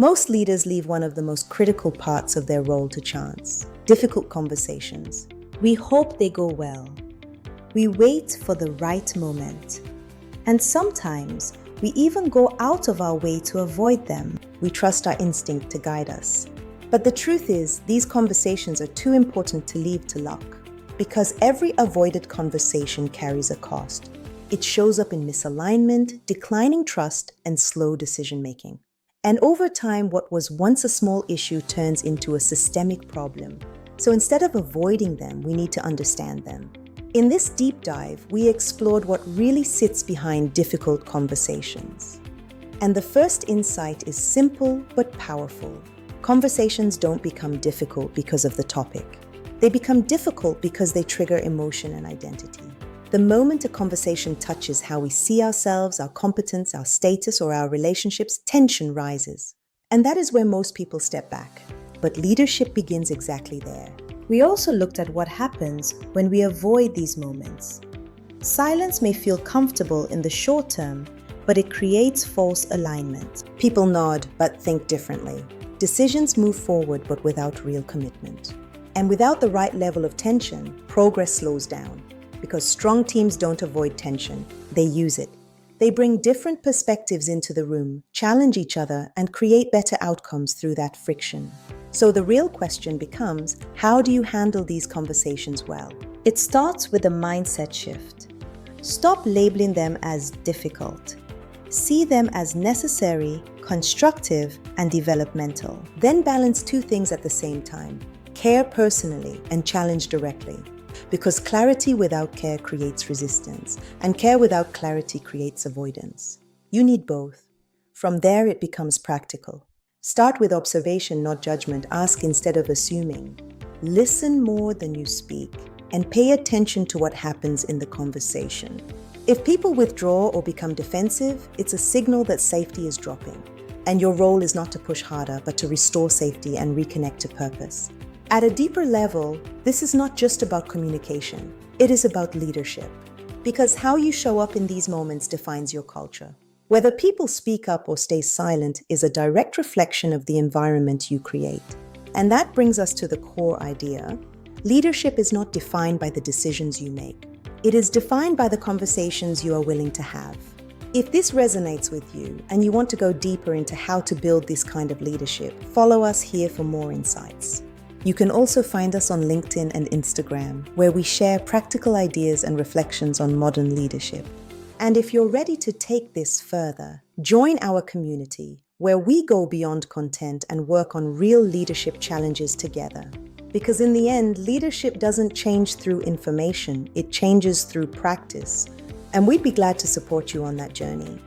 Most leaders leave one of the most critical parts of their role to chance: difficult conversations. We hope they go well. We wait for the right moment. And sometimes we even go out of our way to avoid them. We trust our instinct to guide us. But the truth is, these conversations are too important to leave to luck, because every avoided conversation carries a cost. It shows up in misalignment, declining trust, and slow decision-making. And over time, what was once a small issue turns into a systemic problem. So instead of avoiding them, we need to understand them. In this deep dive, we explored what really sits behind difficult conversations. And the first insight is simple but powerful. Conversations don't become difficult because of the topic. They become difficult because they trigger emotion and identity. The moment a conversation touches how we see ourselves, our competence, our status, or our relationships, tension rises. And that is where most people step back. But leadership begins exactly there. We also looked at what happens when we avoid these moments. Silence may feel comfortable in the short term, but it creates false alignment. People nod but think differently. Decisions move forward but without real commitment. And without the right level of tension, progress slows down. Because strong teams don't avoid tension, they use it. They bring different perspectives into the room, challenge each other, and create better outcomes through that friction. So the real question becomes, how do you handle these conversations well? It starts with a mindset shift. Stop labeling them as difficult. See them as necessary, constructive, and developmental. Then balance two things at the same time: care personally and challenge directly. Because clarity without care creates resistance, and care without clarity creates avoidance. You need both. From there, it becomes practical. Start with observation, not judgment. Ask instead of assuming. Listen more than you speak, and pay attention to what happens in the conversation. If people withdraw or become defensive, it's a signal that safety is dropping. And your role is not to push harder, but to restore safety and reconnect to purpose. At a deeper level, this is not just about communication. It is about leadership. Because how you show up in these moments defines your culture. Whether people speak up or stay silent is a direct reflection of the environment you create. And that brings us to the core idea. Leadership is not defined by the decisions you make. It is defined by the conversations you are willing to have. If this resonates with you and you want to go deeper into how to build this kind of leadership, follow us here for more insights. You can also find us on LinkedIn and Instagram, where we share practical ideas and reflections on modern leadership. And if you're ready to take this further, join our community, where we go beyond content and work on real leadership challenges together. Because in the end, leadership doesn't change through information, it changes through practice. And we'd be glad to support you on that journey.